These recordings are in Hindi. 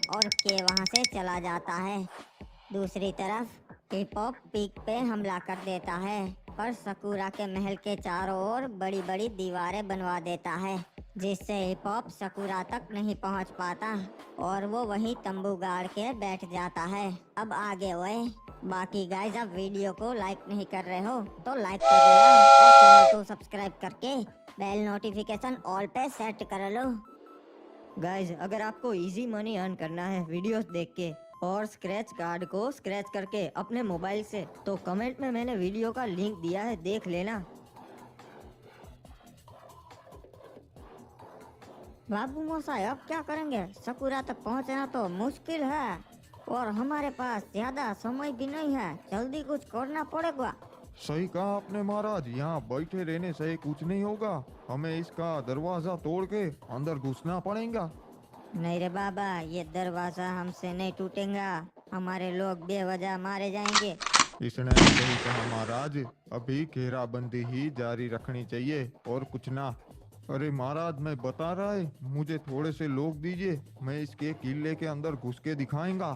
और के वहां से चला जाता है। दूसरी तरफ हिप हॉप पीक पे हमला कर देता है, पर सकूरा के महल के चारों ओर बड़ी बड़ी दीवारें बनवा देता है, जिससे हिप हॉप सकूरा तक नहीं पहुंच पाता और वो वही तंबू गाड़ के बैठ जाता है। अब आगे हुए। बाकी गाइस, अब वीडियो को लाइक नहीं कर रहे हो तो लाइक कर दो यार, और चैनल को सब्सक्राइब करके बेल नोटिफिकेशन ऑल पे सेट कर लो। गाइज, अगर आपको इजी मनी अर्न करना है वीडियोस देख के और स्क्रैच कार्ड को स्क्रैच करके अपने मोबाइल से, तो कमेंट में मैंने वीडियो का लिंक दिया है, देख लेना। बाबू मोसाई, अब क्या करेंगे? सकूरा तक पहुंचना तो मुश्किल है और हमारे पास ज्यादा समय भी नहीं है, जल्दी कुछ करना पड़ेगा। सही कहा आपने महाराज, यहाँ बैठे रहने से कुछ नहीं होगा। हमें इसका दरवाजा तोड़ के अंदर घुसना पड़ेगा। नहीं रे बाबा, ये दरवाजा हमसे नहीं टूटेगा, हमारे लोग बेवजह मारे जाएंगे। इसने सही कहा महाराज, अभी घेराबंदी ही जारी रखनी चाहिए और कुछ ना। अरे महाराज, मैं बता रहा है, मुझे थोड़े से लोग दीजिए, मैं इसके किले के अंदर घुस के दिखाएंगा।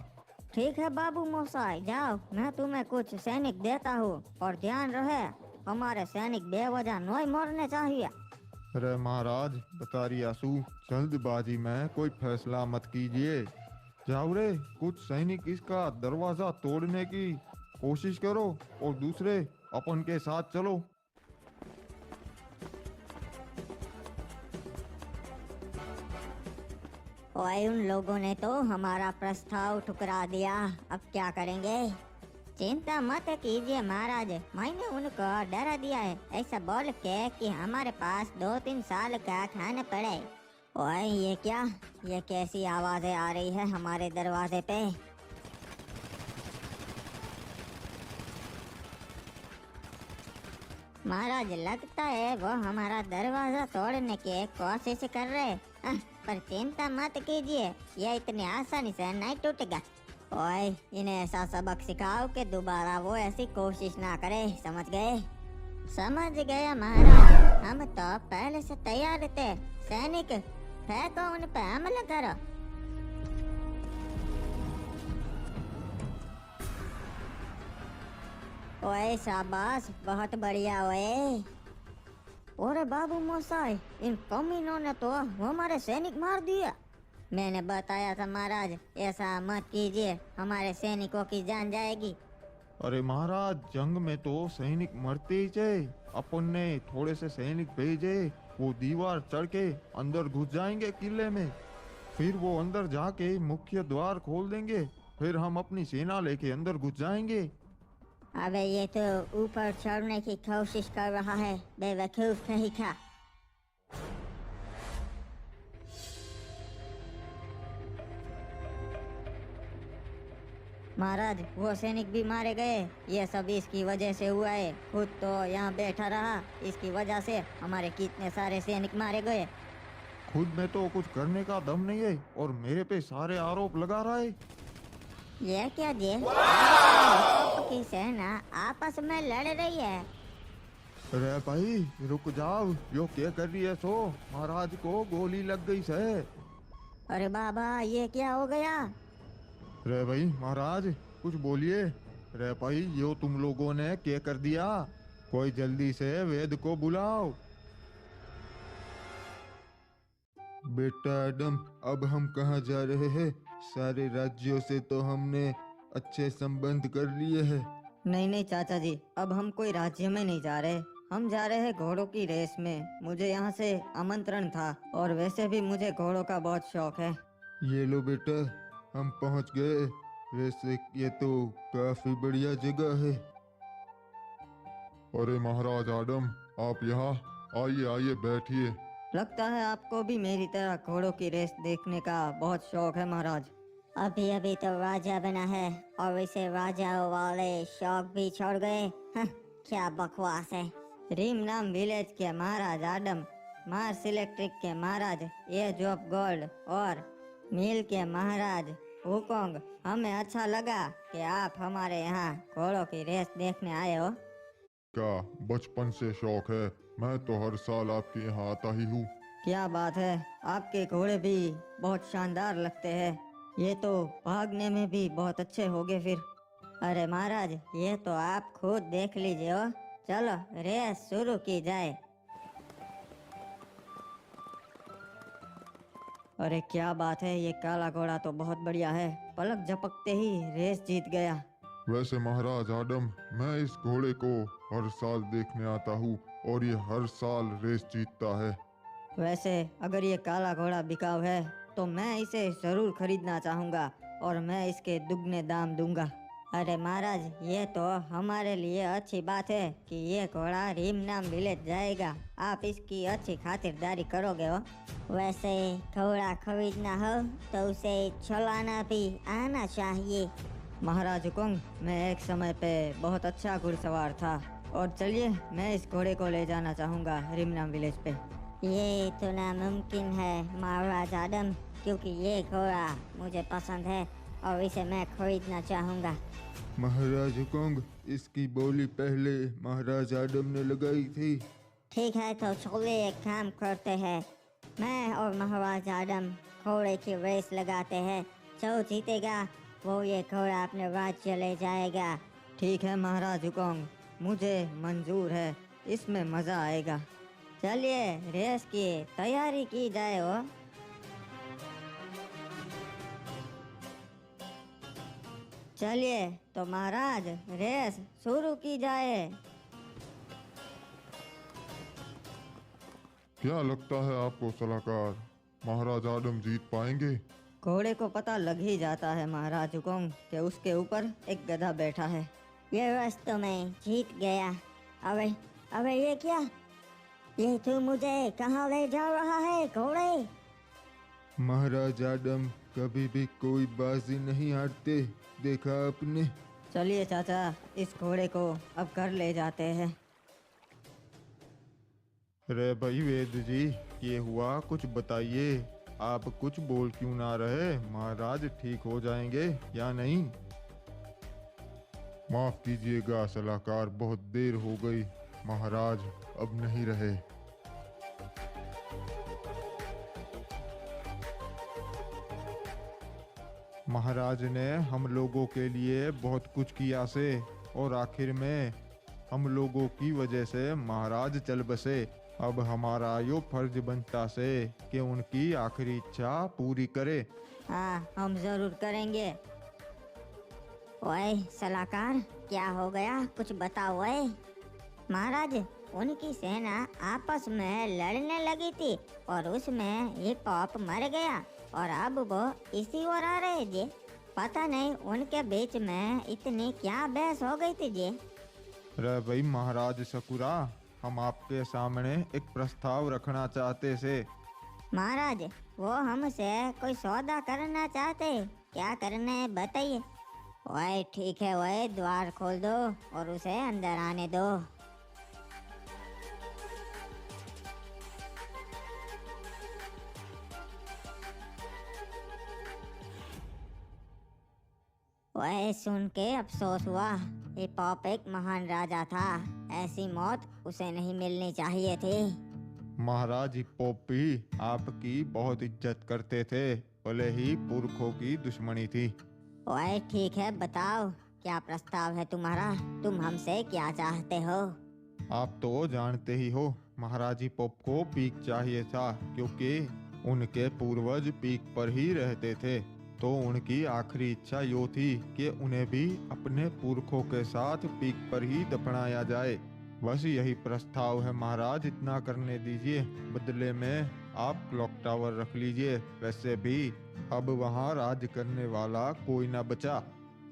ठीक है बाबू मोसाई, जाओ, मैं तुम्हें कुछ सैनिक देता हूँ, और ध्यान रहे हमारे सैनिक बेवजह नहीं मरने चाहिए। अरे महाराज, बतारियासु, जल्दबाजी में कोई फैसला मत कीजिए। जाओ रे, कुछ सैनिक इसका दरवाजा तोड़ने की कोशिश करो और दूसरे अपन के साथ चलो। और उन लोगों ने तो हमारा प्रस्ताव ठुकरा दिया, अब क्या करेंगे? चिंता मत कीजिए महाराज, मैंने उनको डरा दिया है, ऐसा बोल के कि हमारे पास 2-3 साल का खाना पड़े। ओए ये क्या, ये कैसी आवाजें आ रही है हमारे दरवाजे पे? महाराज, लगता है वो हमारा दरवाजा तोड़ने की कोशिश कर रहे। पर चिंता मत कीजिए, ये इतनी आसानी से नहीं टूटेगा। ओए, इन्हें ऐसा सबक सिखाओ कि दोबारा वो ऐसी कोशिश ना करे, समझ गए? समझ गए महाराज, हम तो पहले से तैयार थे। सैनिक, फेंको उन पे हमला करो। ओए शाबाश, बहुत बढ़िया। ओए ओरे बाबू मोसाई, इन कमीनों ने तो हमारे सैनिक मार दिया। मैंने बताया था महाराज, ऐसा मत कीजिए, हमारे सैनिकों की जान जाएगी। अरे महाराज, जंग में तो सैनिक मरते ही थे। अपन ने थोड़े से सैनिक भेजे, वो दीवार चढ़ के अंदर घुस जाएंगे किले में, फिर वो अंदर जाके मुख्य द्वार खोल देंगे, फिर हम अपनी सेना लेके अंदर घुस जाएंगे। अबे ये तो ऊपर चढ़ने की कोशिश कर रहा है, बेवकूफ कहीं का। महाराज, वो सैनिक भी मारे गए, ये सब इसकी वजह से हुआ है। खुद तो यहाँ बैठा रहा, इसकी वजह से हमारे कितने सारे सैनिक मारे गए। खुद में तो कुछ करने का दम नहीं है और मेरे पे सारे आरोप लगा रहा है। ये क्या जी, की सेना आपस में लड़ रही है। अरे भाई रुक जाओ, यो क्या कर रही है? सो महाराज को गोली लग गई से। अरे बाबा, ये क्या हो गया? रे भाई महाराज, कुछ बोलिए। रे भाई, यो तुम लोगों ने क्या कर दिया? कोई जल्दी से वेद को बुलाओ। बेटा एडम, अब हम कहाँ जा रहे हैं? सारे राज्यों से तो हमने अच्छे संबंध कर लिए हैं। नहीं नहीं चाचा जी, अब हम कोई राज्य में नहीं जा रहे, हम जा रहे हैं घोड़ों की रेस में। मुझे यहाँ से आमंत्रण था और वैसे भी मुझे घोड़ों का बहुत शौक है। ये लो बेटा, हम पहुँच गए। वैसे ये तो काफी बढ़िया जगह है। अरे महाराज आदम, आप यहाँ आइए आइए, बैठिए। लगता है आपको भी मेरी तरह घोड़ों की रेस देखने का बहुत शौक है महाराज। अभी अभी तो राजा बना है और इसे राजाओं वाले शौक भी छोड़ गए। क्या बकवास है। रीम नाम विलेज के महाराज आडम, मार्स इलेक्ट्रिक के महाराज एज ऑफ गोल्ड और मिल के महाराज हुकोंग, हमें अच्छा लगा कि आप हमारे यहाँ घोड़ों की रेस देखने आए हो। क्या बचपन से शौक है? मैं तो हर साल आपके यहाँ आता ही हूँ। क्या बात है, आपके घोड़े भी बहुत शानदार लगते हैं। ये तो भागने में भी बहुत अच्छे होगे फिर। अरे महाराज, ये तो आप खुद देख लीजिए हो। चलो रेस शुरू की जाए। अरे क्या बात है, ये काला घोड़ा तो बहुत बढ़िया है, पलक झपकते ही रेस जीत गया। वैसे महाराज आदम, मैं इस घोड़े को हर साल देखने आता हूँ और ये हर साल रेस जीतता है। वैसे अगर ये काला घोड़ा बिकाऊ है तो मैं इसे जरूर खरीदना चाहूँगा और मैं इसके दुगने दाम दूंगा। अरे महाराज, ये तो हमारे लिए अच्छी बात है कि ये घोड़ा रीमनाम विलेज जाएगा। आप इसकी अच्छी खातिरदारी करोगे हो। वैसे घोड़ा खरीदना हो तो उसे चलाना भी आना चाहिए। महाराज हुकुम, मैं एक समय पे बहुत अच्छा घुड़सवार था और चलिए मैं इस घोड़े को ले जाना चाहूँगा रीमनाम विलेज पे। ये इतना मुमकिन है महाराज आदम, क्योंकि ये घोड़ा मुझे पसंद है और इसे मैं खरीदना चाहूँगा। महाराज हुकुम, इसकी बोली पहले महाराज आदम ने लगाई थी। ठीक है, तो चलिए एक काम करते हैं। मैं और महाराज आदम घोड़े की रेस लगाते हैं। जो जीतेगा वो ये घोड़ा अपने राज्य ले जाएगा। ठीक है महाराज हुकुम, मुझे मंजूर है, इसमें मज़ा आएगा। चलिए रेस की तैयारी की जाए हो। चलिए तो महाराज रेस शुरू की जाए। क्या लगता है आपको सलाहकार, महाराज आदम जीत पाएंगे? घोड़े को पता लग ही जाता है महाराज हुकुम कि उसके ऊपर एक गधा बैठा है। ये रेस तो मैं जीत गया। अबे अबे ये क्या? ये तू मुझे कहाँ ले जा रहा है घोड़े? महाराज आदम कभी भी कोई बाजी नहीं हारते, देखा आपने। चलिए चाचा, इस घोड़े को अब घर ले जाते हैं। अरे भाई वेद जी, ये हुआ कुछ बताइए। आप कुछ बोल क्यों ना रहे? महाराज ठीक हो जाएंगे या नहीं? माफ कीजिएगा सलाहकार, बहुत देर हो गई। महाराज अब नहीं रहे। महाराज ने हम लोगों के लिए बहुत कुछ किया से, और आखिर में हम लोगों की वजह से महाराज चल बसे। अब हमारा यो फर्ज बनता से कि उनकी आखिरी इच्छा पूरी करे। हाँ, हम जरूर करेंगे। ओए सलाहकार, क्या हो गया? कुछ बताओ। ओए महाराज, उनकी सेना आपस में लड़ने लगी थी और उसमें हिप हॉप मर गया और अब वो इसी ओर आ रहे जी। पता नहीं उनके बीच में इतनी क्या बहस हो गई थी जी। अरे भाई महाराज सकुरा, हम आपके सामने एक प्रस्ताव रखना चाहते से। महाराज, वो हमसे कोई सौदा करना चाहते। क्या करना है बताइए। ओए ठीक है, ओए द्वार खोल दो और उसे अंदर आने दो। ओए सुन के अफसोस हुआ। हिप हॉप एक महान राजा था, ऐसी मौत उसे नहीं मिलनी चाहिए थी। महाराज हिप्पोपी आपकी बहुत इज्जत करते थे, भले ही पुरखों की दुश्मनी थी। ओए ठीक है, बताओ क्या प्रस्ताव है तुम्हारा? तुम हमसे क्या चाहते हो? आप तो जानते ही हो, महाराज हिप्पोप को पीक चाहिए था, क्योंकि उनके पूर्वज पीक पर ही रहते थे। तो उनकी आखिरी इच्छा यो थी कि उन्हें भी अपने पुरखों के साथ पीक पर ही दफनाया जाए। बस यही प्रस्ताव है महाराज, इतना करने दीजिए। बदले में आप क्लॉक टावर रख लीजिए। वैसे भी अब वहाँ राज करने वाला कोई ना बचा।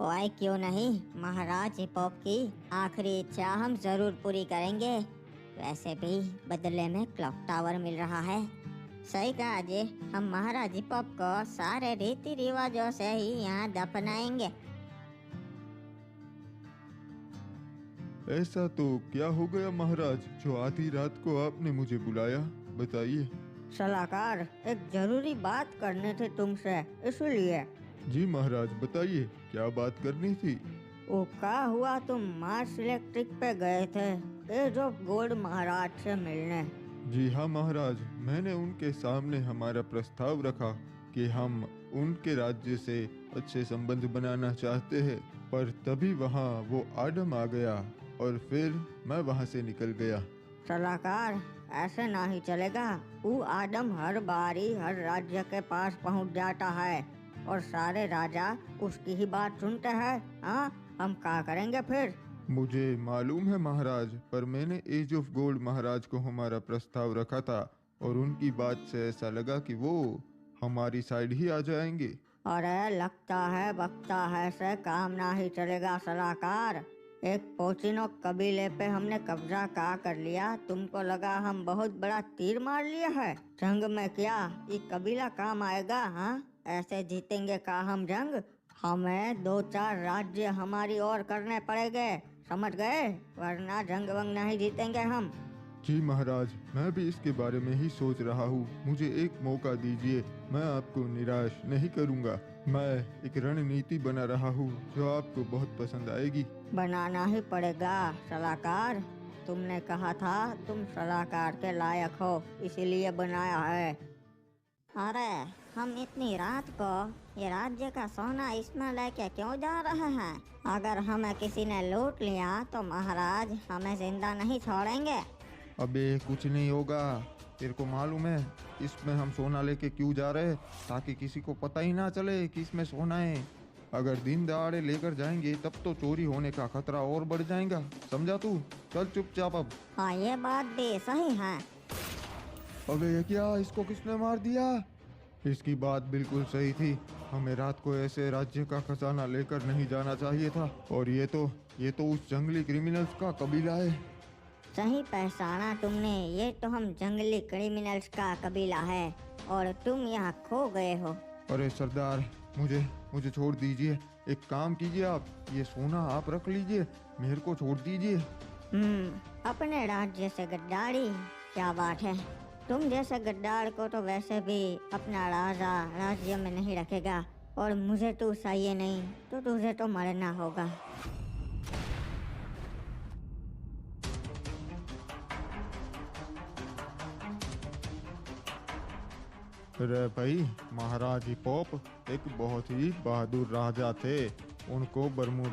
ओए क्यों नहीं, महाराज हिप हॉप की आखिरी इच्छा हम जरूर पूरी करेंगे। वैसे भी बदले में क्लॉक टावर मिल रहा है। सही कहा जी, हम महाराज हिप हॉप को सारे रीति रिवाजों से ही यहाँ दफनाएंगे। ऐसा तो क्या हो गया महाराज, जो आधी रात को आपने मुझे बुलाया? बताइए। सलाहकार, एक जरूरी बात करनी थी तुमसे, इसलिए। जी महाराज बताइए, क्या बात करनी थी? वो क्या हुआ, तुम मार्स इलेक्ट्रिक पे गए थे एज ऑफ गोल्ड महाराज से मिलने। जी हाँ महाराज, मैंने उनके सामने हमारा प्रस्ताव रखा कि हम उनके राज्य से अच्छे संबंध बनाना चाहते हैं। पर तभी वहाँ वो आडम आ गया और फिर मैं वहाँ से निकल गया। सलाहकार, ऐसे ना ही चलेगा। वो आदम हर बारी हर राज्य के पास पहुंच जाता है और सारे राजा उसकी ही बात सुनते हैं। हाँ, हम क्या करेंगे फिर? मुझे मालूम है महाराज, पर मैंने एज ऑफ गोल्ड महाराज को हमारा प्रस्ताव रखा था और उनकी बात से ऐसा लगा कि वो हमारी साइड ही आ जाएंगे। अरे लगता है बकता है से काम ना ही चलेगा सलाहकार। एक पोचिनो कबीले पे हमने कब्जा कर लिया। तुमको लगा हम बहुत बड़ा तीर मार लिया है? जंग में क्या ये कबीला काम आएगा? हाँ, ऐसे जीतेंगे का हम जंग? हमें 2-4 राज्य हमारी ओर करने पड़ेंगे, समझ गए? वरना जंग वंग नहीं जीतेंगे हम। जी महाराज, मैं भी इसके बारे में ही सोच रहा हूँ। मुझे एक मौका दीजिए, मैं आपको निराश नहीं करूँगा। मैं एक रणनीति बना रहा हूँ जो आपको बहुत पसंद आएगी। बनाना ही पड़ेगा सलाहकार। तुमने कहा था तुम सलाहकार के लायक हो, इसीलिए बनाया है। अरे हम इतनी रात को ये राज्य का सोना इसमें लेके क्यों जा रहे हैं? अगर हमें किसी ने लूट लिया तो महाराज हमें जिंदा नहीं छोड़ेंगे। अबे कुछ नहीं होगा, तेरे को मालूम है इसमें हम सोना लेके क्यों जा रहे हैं? ताकि किसी को पता ही ना चले कि इसमें सोना है। अगर दिन दहाड़े लेकर जाएंगे तब तो चोरी होने का खतरा और बढ़ जाएगा, समझा तू? चल चुपचाप अब। हाँ, ये बात भी सही है। अबे ये क्या, इसको किसने मार दिया? इसकी बात बिल्कुल सही थी, हमें रात को ऐसे राज्य का खजाना लेकर नहीं जाना चाहिए था। और ये तो उस जंगली क्रिमिनल्स का कबीला है। सही पहचाना तुमने, ये तो हम जंगली क्रिमिनल्स का कबीला है और तुम यहाँ खो गए हो। अरे सरदार, मुझे छोड़ दीजिए। एक काम कीजिए, आप ये सोना आप रख लीजिए, मेरे को छोड़ दीजिए। अपने राज्य से गद्दारी, क्या बात है। तुम जैसे गद्दार को तो वैसे भी अपना राजा राज्य में नहीं रखेगा और मुझे तू चाहिए नहीं तो तुझे तो मरना होगा। अरे भाई, महाराज हिपोप एक बहुत ही बहादुर राजा थे। उनको बरमूडा